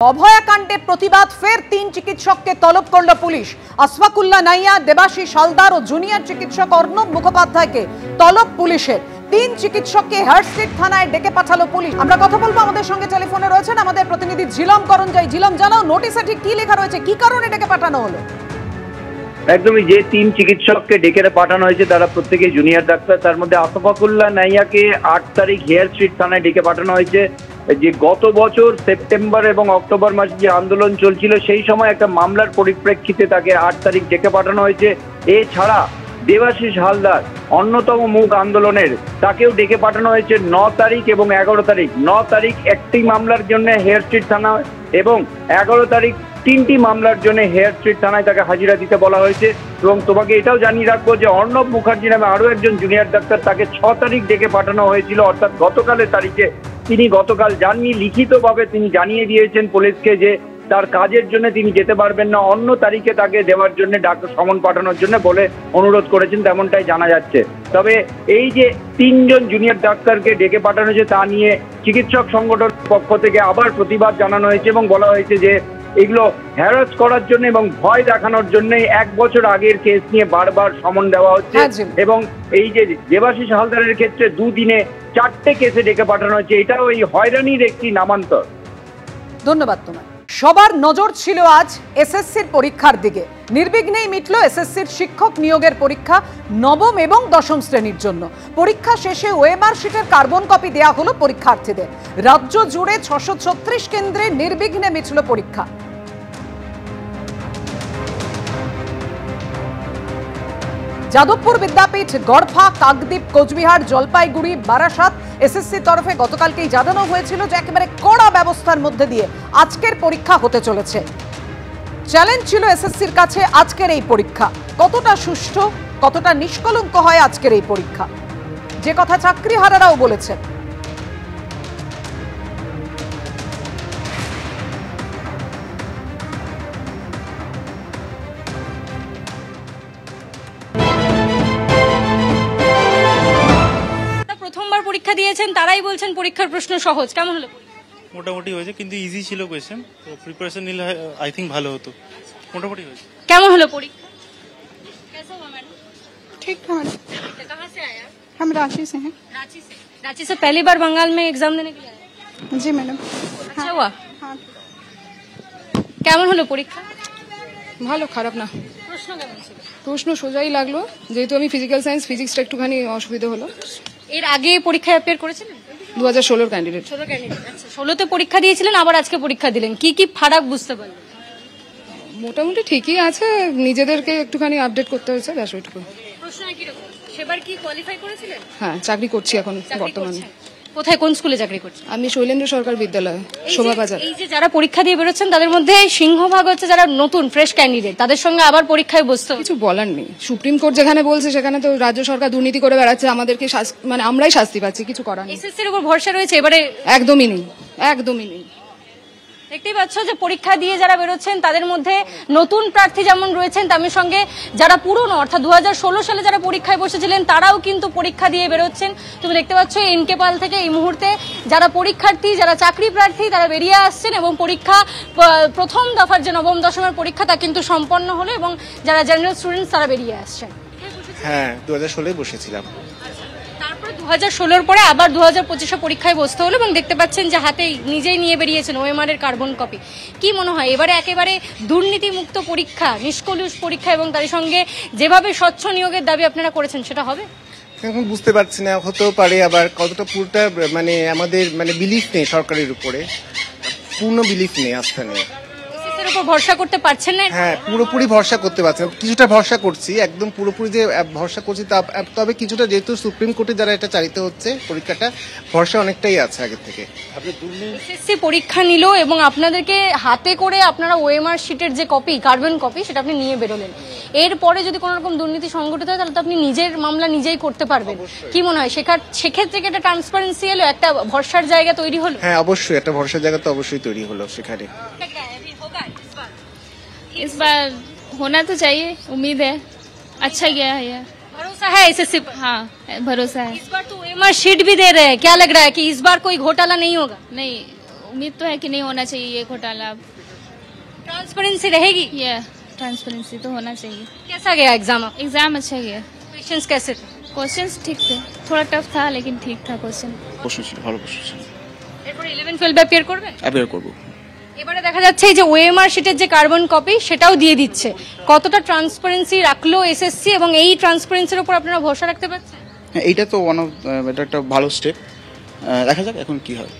অভয়াকাণ্ডে প্রতিবাদ ফের 3 চিকিৎসককে তলব করল পুলিশ। আশফাকুল্লাহ নাইয়া, দেবাশিস হালদার ও জুনিয়র চিকিৎসক অর্ণব মুখোপাধ্যায়কে তলব পুলিশের। 3 চিকিৎসককে হার্টস্ট্রিট থানায় ডেকে পাঠালো পুলিশ। আমরা কথা বলবো, আমাদের সঙ্গে টেলিফোনে রয়েছেন আমাদের প্রতিনিধি ঝিলম করঞ্জাই। ঝিলম, জানাও নোটিশে ঠিক কি লেখা রয়েছে, কি কারণে ডেকে পাঠানো হলো? একদমই, যে 3 চিকিৎসককে ডেকে পাঠানো হয়েছে তারা প্রত্যেকে জুনিয়র ডাক্তার। তার মধ্যে আশফাকুল্লাহ নাইয়াকে 8 তারিখ হেয়ার স্ট্রিট থানায় ডেকে পাঠানো হয়েছে। যে গত বছর সেপ্টেম্বর এবং অক্টোবর মাসে যে আন্দোলন চলছিল সেই সময় একটা মামলার পরিপ্রেক্ষিতে তাকে 8 তারিখ ডেকে পাঠানো হয়েছে। এছাড়া দেবাশিস হালদার অন্যতম মুখ আন্দোলনের, তাকেও ডেকে পাঠানো হয়েছে 9 তারিখ এবং 11 তারিখ। 9 তারিখ একটি মামলার জন্য হেয়ার স্ট্রিট থানা এবং 11 তারিখ 3টি মামলার জন্য হেয়ার স্ট্রিট থানায় তাকে হাজিরা দিতে বলা হয়েছে। এবং তোমাকে এটাও জানিয়ে রাখবো যে অর্ণব মুখার্জি নামে আরো একজন জুনিয়র ডাক্তার, তাকে 6 তারিখ ডেকে পাঠানো হয়েছিল, অর্থাৎ গতকালের তারিখে। তিনি গতকাল যাননি, লিখিতভাবে তিনি জানিয়ে দিয়েছেন পুলিশকে যে তার কাজের জন্য তিনি যেতে পারবেন না, অন্য তারিখে তাকে দেওয়ার জন্য ডাক্তার সমন পাঠানোর জন্য বলে অনুরোধ করেছেন, তেমনটাই জানা যাচ্ছে। তবে এই যে 3 জন জুনিয়র ডাক্তারকে ডেকে পাঠানো হয়েছে তা নিয়ে চিকিৎসক সংগঠন পক্ষ থেকে আবার প্রতিবাদ জানানো হয়েছে এবং বলা হয়েছে যে এগুলো হ্যারাস করার জন্য এবং ভয় দেখানোর জন্য 1 বছর আগের কেস নিয়ে বারবার সমন দেওয়া হচ্ছে। এবং এই যে দেবাশিস হালদারের ক্ষেত্রে 2 দিনে 4টে কেসে ডেকে পাঠানো হয়েছে, এটাও এই হয়রানির একটি নামান্তর। ধন্যবাদ তোমায়। সবার নজর ছিল আজ এসএসসির পরীক্ষার দিকে। নির্বিঘ্নেই মিটল এসএসসির শিক্ষক নিয়োগের পরীক্ষা 9ম এবং 10ম শ্রেণীর জন্য। পরীক্ষা শেষে ওএমআর শিটের কার্বন কপি দেয়া হলো পরীক্ষার্থীদের। রাজ্য জুড়ে 636 কেন্দ্রে নির্বিঘ্নে মিটল পরীক্ষা। যাদবপুর বিদ্যাপীঠ, গড়ফা, কাকদ্বীপ, কোচবিহার, জলপাইগুড়ি, বারাসাত এসএসসির তরফে গতকালকেই জানানো হয়েছিল যে একেবারে কড়া ব্যবস্থার মধ্যে দিয়ে আজকের পরীক্ষা হতে চলেছে। চ্যালেঞ্জ ছিল এসএসসির কাছে আজকের এই পরীক্ষা কতটা সুষ্ঠু, কতটা নিষ্কলঙ্ক হয় আজকের এই পরীক্ষা, যে কথা চাকরিহারারাও বলেছেন। প্রথমবার পরীক্ষা দিয়েছেন, তারাই বলছেন পরীক্ষার প্রশ্ন সহজ। কেমন হলো? মোটামুটি হয়েছে, কিন্তু ইজি ছিল কোয়েশ্চেন, তো প্রিপারেশন নিলে আই থিঙ্ক ভালো হতো। মোটামুটি হয়েছে। কেমন হলো পরীক্ষা? कैसा हुआ मैडम? ठीक था मैडम। कहाँ से आए आप? हम रांची से हैं। रांची से। रांची से पहली बार बंगाल में एग्जाम देने के लिए आए? जी मैडम। अच्छा हुआ? हाँ। কেমন হলো পরীক্ষা? ভালো, খারাপ না। প্রশ্ন কেমন ছিল? প্রশ্ন সোজাই লাগলো, যেহেতু আমি ফিজিক্যাল সায়েন্স, ফিজিক্সটা একটুখানি অসুবিধা হলো। এর আগে পরীক্ষায় অ্যাপিয়ার করেছিলেন? 2016 ক্যান্ডিডেট। 16 ক্যান্ডিডেট। আচ্ছা, 16তে পরীক্ষা দিয়েছিলেন, আবার আজকে পরীক্ষা দিলেন, কি কি ফারাক বুঝতে পারলেন? মোটামুটি ঠিকই আছে, নিজেদেরকে একটুখানি আপডেট করতে হয়েছে, ব্যাস ওইটুকু। প্রশ্ন একই রকম। সেবার কি কোয়ালিফাই করেছিলেন? হ্যাঁ, চাকরি করছি এখন বর্তমানে। কোথায়, কোন স্কুলে চাকরি করছেন? আমি শৈলেন্দ্র সরকার বিদ্যালয়, শোভাবাজার। এই যে যারা পরীক্ষা দিয়ে বেরোচ্ছেন তাদের মধ্যে সিংহভাগ হচ্ছে যারা নতুন ফ্রেশ ক্যান্ডিডেট, তাদের সঙ্গে আবার পরীক্ষায় বসতে কিছু বলার নেই। সুপ্রিম কোর্ট যেখানে বলছে সেখানে তো রাজ্য সরকার দুর্নীতি করে বেড়াচ্ছে, আমাদেরকে মানে আমরাই শাস্তি পাচ্ছি, কিছু করার নেই। এসএসসির উপর ভরসা রয়েছে এবারে? একদমই নেই, একদমই নেই। দেখতেই পাচ্ছ যে পরীক্ষা দিয়ে যারা বেরোচ্ছেন তাদের মধ্যে নতুন প্রার্থী যেমন রয়েছেন, তার সঙ্গে যারা পুরনো অর্থাৎ 2016 সালে যারা পরীক্ষায় বসেছিলেন তারাও কিন্তু পরীক্ষা দিয়ে বেরোচ্ছেন। তুমি দেখতে পাচ্ছ এনকে পাল থেকে এই মুহূর্তে যারা পরীক্ষার্থী, যারা চাকরি প্রার্থী তারা বেরিয়ে আসছেন এবং পরীক্ষা প্রথম দফার যে 9ম 10মের পরীক্ষা তা কিন্তু সম্পন্ন হলো এবং যারা জেনারেল স্টুডেন্টস তারা বেরিয়ে আসছেন। হ্যাঁ, 2016 বসেছিলাম। 2016 পরে আবার 2025 পরীক্ষায় বসতে হলো এবং দেখতে পাচ্ছেন যে হাতেই নিজেই নিয়ে বেরিয়েছেন ওএমআর এর কার্বন কপি। কি মনে হয় এবারে একেবারে দুর্নীতিমুক্ত পরীক্ষা, নিষ্কলুষ পরীক্ষা এবং তার সঙ্গে যেভাবে স্বচ্ছ নিয়োগের দাবি আপনারা করেছেন সেটা হবে? এখন বুঝতে পারছি না, হতেও পারে, আবার কতটা পুরোটা মানে আমাদের মানে বিলিফ নেই সরকারের উপরে, পূর্ণ বিলিফ নেই, আস্থা নেই। এর উপর ভরসা করতে পারছেন না? হ্যাঁ, পুরোপুরি ভরসা করতে পারছি না, কিছুটা ভরসা করছি, একদম পুরোপুরি যে ভরসা করছি তবে কিছুটা, যেহেতু সুপ্রিম কোর্টে যারা এটা চালিত হচ্ছে পরীক্ষাটা, ভরসা অনেকটাই আছে আগের থেকে। এসএসসি পরীক্ষা নিল এবং আপনাদেরকে হাতে করে আপনারা ওএমআর শিটের যে কপি, কার্বন কপি, সেটা আপনি নিয়ে বেরোলেন। এরপরে যদি কোনো রকম দুর্নীতি সংঘটিত হয় তাহলে তো আপনি নিজের মামলা নিজেই করতে পারবেন। কি মনে হয় সেক্ষেত্রে একটা ট্রান্সপারেন্সি এলো, একটা ভরসার জায়গা তৈরি হলো? হ্যাঁ, অবশ্যই একটা ভরসার জায়গা তো অবশ্যই তৈরি হলো সেখানে। इस बार होना तो चाहिए, उम्मीद है अच्छा गया है यार। भरोसा है एसएससी पर? हाँ, भरोसा है। इस बार तो ओएमआर शीट भी दे रहे हैं, क्या लग रहा है कि इस बार कोई घोटाला नहीं होगा? नहीं, उम्मीद तो है कि नहीं होना चाहिए ये घोटाला। ट्रांसपेरेंसी रहेगी? ये ट्रांसपेरेंसी तो होना चाहिए। कैसा गया एग्जाम? एग्जाम अच्छा गया। क्वेश्चंस कैसे थे? क्वेश्चंस ठीक थे, थोड़ा टफ था लेकिन ठीक था क्वेश्चन। প্রশ্ন ছিল, ভালো প্রশ্ন ছিল। এরপর 11 12 অ্যাপিয়ার করবেন? অ্যাপিয়ার করবো। এবারে দেখা যাচ্ছে এই যে ওএমআর শিটের যে কার্বন কপি সেটাও দিয়ে দিচ্ছে, কতটা ট্রান্সপারেন্সি রাখলো এসএসসি এবং এই ট্রান্সপারেন্সির উপর আপনারা ভরসা রাখতে পারছেন? হ্যাঁ, এইটা তো এটা একটা ভালো স্টেপ, দেখা যাক এখন কি হয়।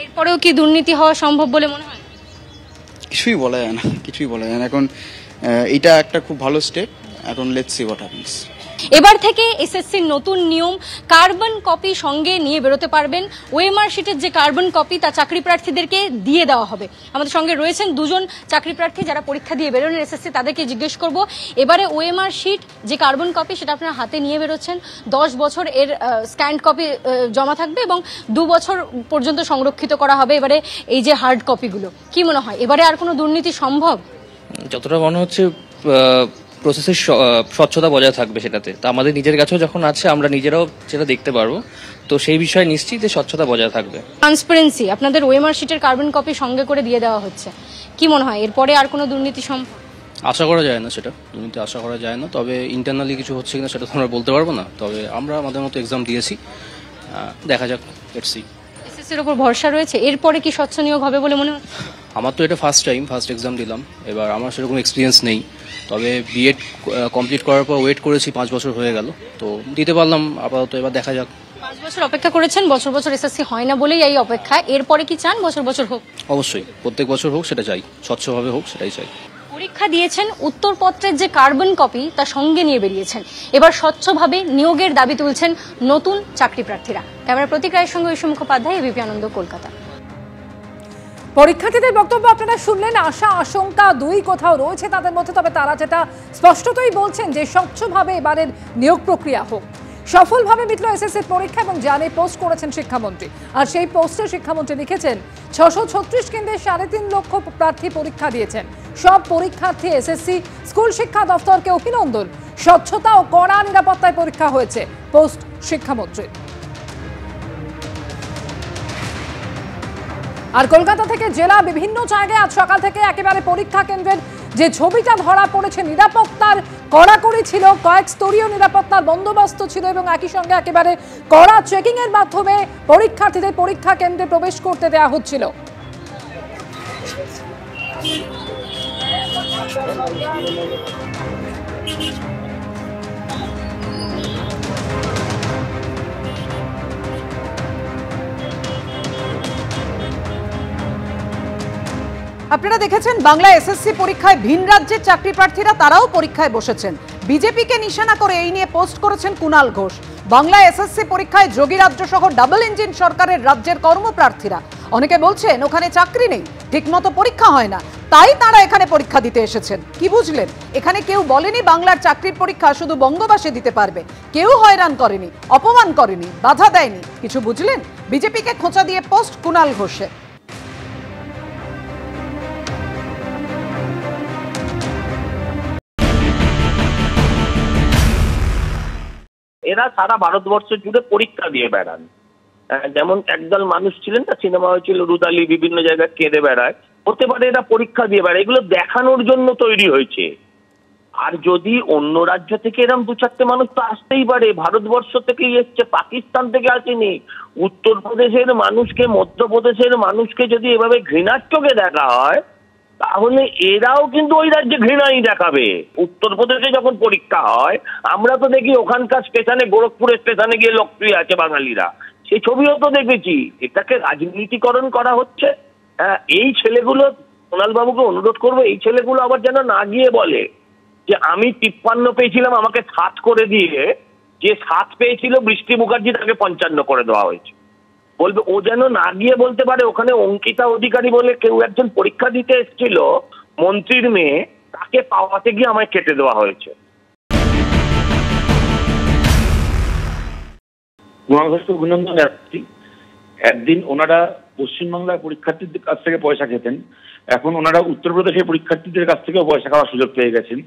এরপরেও কি দুর্নীতি হওয়া সম্ভব বলে মনে হয়? কিছুই বলা যায় না, কিছুই বলা যায় না এখন। এইটা একটা খুব ভালো স্টেপ, এখন লেটস সি হোয়াট হ্যাপেন্স। এবার থেকে এসএসসির নতুন নিয়ম, কার্বন কপি সঙ্গে নিয়ে বেরোতে পারবেন। ওএমআর শিটের যে কার্বন কপি তা চাকরি প্রার্থীদেরকে দিয়ে দেওয়া হবে। আমাদের সঙ্গে রয়েছেন দুজন চাকরি প্রার্থী যারা পরীক্ষা দিয়ে বেরোলেন এসএসসি, তাদেরকে জিজ্ঞেস করব এবারে ওএমআর শিট যে কার্বন কপি সেটা আপনারা হাতে নিয়ে বেরোচ্ছেন, 10 বছর এর স্ক্যান্ড কপি জমা থাকবে এবং 2 বছর পর্যন্ত সংরক্ষিত করা হবে এবারে এই যে হার্ড কপিগুলো। কি মনে হয় এবারে আর কোনো দুর্নীতি সম্ভব? যতটা মনে হচ্ছে প্রসেসের স্বচ্ছতা বজায় থাকবে সেটাতে। তা আমাদের নিজের কাছেও যখন আছে আমরা নিজেরাও সেটা দেখতে পারবো, তো সেই বিষয়ে নিশ্চিত যে স্বচ্ছতা বজায় থাকবে। ট্রান্সপারেন্সি আপনাদের ওএমআর শিটের কার্বন কপি সঙ্গে করে দিয়ে দেওয়া হচ্ছে, কি মনে হয় এরপরে আর কোনো দুর্নীতি সম্ভব? আশা করা যায় না, সেটা দুর্নীতি আশা করা যায় না। তবে ইন্টারনালি কিছু হচ্ছে কিনা সেটা তো আমরা বলতে পারবো না। তবে আমরা আমাদের মতো এক্সাম দিয়েছি, দেখা যাক, লেটস সি। এসএসসির উপর ভরসা রয়েছে, এরপরে কি স্বচ্ছ নিয়োগ হবে বলে মনে হচ্ছে? আমার তো এটা ফার্স্ট এক্সাম দিলাম, এবার আমার সেরকম এক্সপিরিয়েন্স নেই। তবে বিএড কমপ্লিট করার পর ওয়েট করেছি, 5 বছর হয়ে গেল, তো দিতে পারলাম আপাতত, এবার দেখা যাক। 5 বছর অপেক্ষা করেছেন, বছর বছর এসএসসি হয় না বলেই এই অপেক্ষা, এরপরে কি চান বছর বছর হোক? অবশ্যই, প্রত্যেক বছর হোক সেটা চাই, স্বচ্ছভাবে হোক সেটাই চাই। পরীক্ষা দিয়েছেন, উত্তরপত্রের যে কার্বন কপি তা সঙ্গে নিয়ে বেরিয়েছেন, এবার স্বচ্ছভাবে নিয়োগের দাবি তুলছেন নতুন চাকরি প্রার্থীরা। ক্যামেরা প্রতীক রায়ের সঙ্গে ঐশী মুখোপাধ্যায়, এবিপি আনন্দ, কলকাতা। পরীক্ষার্থীদের বক্তব্য আপনারা শুনলেন, আশা আশঙ্কা দুই কোথাও রয়েছে তাদের মধ্যে, তবে তারা যেটা স্পষ্টতই বলছেন যে স্বচ্ছভাবে এবারের নিয়োগ প্রক্রিয়া হোক। সফলভাবে মিটল এসএসসির পরীক্ষা এবং জানে পোস্ট করেছেন শিক্ষামন্ত্রী, আর সেই পোস্টে শিক্ষামন্ত্রী লিখেছেন 636 কেন্দ্রে 3.5 লক্ষ প্রার্থী পরীক্ষা দিয়েছেন, সব পরীক্ষার্থী এসএসসি। স্কুল শিক্ষা দফতরকে অভিনন্দন, স্বচ্ছতা ও কড়া নিরাপত্তায় পরীক্ষা হয়েছে, পোস্ট শিক্ষামন্ত্রী। আর কলকাতা থেকে জেলা বিভিন্ন জায়গায় আজ সকাল থেকে একেবারে পরীক্ষা কেন্দ্রের যে ছবিটা ধরা পড়েছে, নিরাপত্তার কড়াকড়ি ছিল, কয়েক স্তরীয় নিরাপত্তার বন্দোবস্ত ছিল এবং একই সঙ্গে একেবারে কড়া চেকিং এর মাধ্যমে পরীক্ষার্থীদের পরীক্ষা কেন্দ্রে প্রবেশ করতে দেওয়া হচ্ছিল। আপনারা দেখেছেন বাংলা এসএসসি পরীক্ষায় ভিন রাজ্যের চাকরি প্রার্থীরা তারাও পরীক্ষায় বসেছেন। বিজেপিকে নিশানা করে এই নিয়ে পোস্ট করেছেন কুণাল ঘোষ। বাংলা এসএসসি পরীক্ষায় যোগী রাজ্য সহ ডাবল ইঞ্জিন সরকারের রাজ্যের কর্মপ্রার্থীরা, অনেকে বলছেন ওখানে চাকরি নেই, ঠিকমতো পরীক্ষা হয় না, তাই তারা এখানে পরীক্ষা দিতে এসেছেন। কি বুঝলেন? এখানে কেউ বলেনি বাংলার চাকরির পরীক্ষা শুধু বঙ্গবাসী দিতে পারবে, কেউ হয়রান করেনি, অপমান করেনি, বাধা দেয়নি। কিছু বুঝলেন? বিজেপিকে খোঁচা দিয়ে পোস্ট কুণাল ঘোষের। এরা সারা ভারতবর্ষ জুড়ে পরীক্ষা দিয়ে বেড়ান। যেমন একদল মানুষ ছিলেন না, সিনেমা হয়েছিল রুদালি, বিভিন্ন জায়গায় কেঁদে বেড়ায়, হতে পারে এরা পরীক্ষা দিয়ে বেড়ায়, এগুলো দেখানোর জন্য তৈরি হয়েছে। আর যদি অন্য রাজ্য থেকে এরকম 2-4টে মানুষ তো আসতেই পারে, ভারতবর্ষ থেকেই এসছে, পাকিস্তান থেকে আসেনি। উত্তরপ্রদেশের মানুষকে, মধ্যপ্রদেশের মানুষকে যদি এভাবে ঘৃণার চোখে দেখা হয়, তাহলে এরাও কিন্তু ওই রাজ্যে ঘৃণাই দেখাবে। উত্তরপ্রদেশে যখন পরীক্ষা হয়, আমরা তো দেখি ওখানকার স্টেশনে, গোরখপুরের স্টেশনে গিয়ে লোক শুয়ে আছে বাঙালিরা, সেই ছবিও তো দেখেছি। এটাকে রাজনীতিকরণ করা হচ্ছে। এই ছেলেগুলো, সোনাল বাবুকে অনুরোধ করবো, এই ছেলেগুলো আবার যেন না গিয়ে বলে যে আমি 53 পেয়েছিলাম, আমাকে 7 করে দিয়ে, যে 7 পেয়েছিল বৃষ্টি মুখার্জি তাকে 55 করে দেওয়া হয়েছে। বলবে, ও যেন না গিয়ে বলতে পারে ওখানে অঙ্কিতা অধিকারী বলে কেউ একজন পরীক্ষা দিতে এসেছিল, মন্ত্রীর মেয়ে, তাকে পাওয়াতে গিয়ে আমায় কেটে দেওয়া হয়েছে। অভিনন্দন জানাচ্ছি। একদিন ওনারা পশ্চিমবাংলার পরীক্ষার্থীদের কাছ থেকে পয়সা খেতেন, এখন ওনারা উত্তরপ্রদেশের পরীক্ষার্থীদের কাছ থেকেও পয়সা খাওয়ার সুযোগ পেয়ে গেছেন।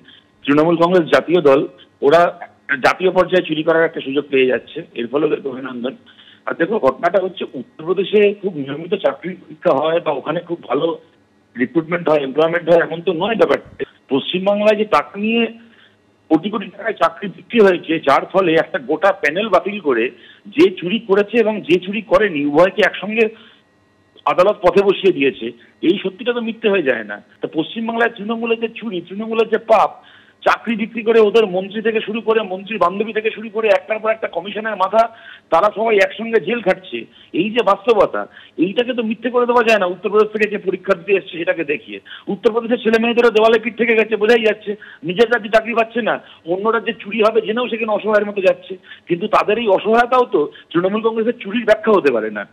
তৃণমূল কংগ্রেস জাতীয় দল, ওরা জাতীয় পর্যায়ে চুরি করার একটা সুযোগ পেয়ে যাচ্ছে, এর ফলে ওদেরকে অভিনন্দন। আর দেখো ঘটনাটা হচ্ছে উত্তরপ্রদেশে খুব নিয়মিত চাকরির পরীক্ষা হয় বা ওখানে খুব ভালো রিক্রুটমেন্ট হয়, এমপ্লয়মেন্ট হয়, এমন তো নয় ব্যাপারটা। পশ্চিমবাংলায় যে টাকা নিয়ে কোটি কোটি টাকায় চাকরি বিক্রি হয়েছে, যার ফলে একটা গোটা প্যানেল বাতিল করে যে চুরি করেছে এবং যে চুরি করেনি উভয়কে একসঙ্গে আদালত পথে বসিয়ে দিয়েছে, এই সত্যিটা তো মিথ্যে হয়ে যায় না। তো পশ্চিমবাংলায় তৃণমূলের যে চুরি, তৃণমূলের যে পাপ, চাকরি বিক্রি করে ওদের মন্ত্রী থেকে শুরু করে মন্ত্রীর বান্ধবী থেকে শুরু করে একটার পর একটা কমিশনের মাথা, তারা সবাই একসঙ্গে জেল খাটছে। এই যে বাস্তবতা, এইটাকে তো মিথ্যে করে দেওয়া যায় না। উত্তরপ্রদেশ থেকে যে পরীক্ষা দিতে এসছে সেটাকে দেখিয়ে উত্তরপ্রদেশের ছেলে মেয়েদেরও দেওয়ালে পিঠ থেকে গেছে, বোঝাই যাচ্ছে নিজের রাজ্যে চাকরি পাচ্ছে না, অন্য রাজ্যে চুরি হবে জেনেও সেখানে অসহায়ের মতো যাচ্ছে। কিন্তু তাদের এই অসহায়তাও তো তৃণমূল কংগ্রেসের চুরির ব্যাখ্যা হতে পারে না।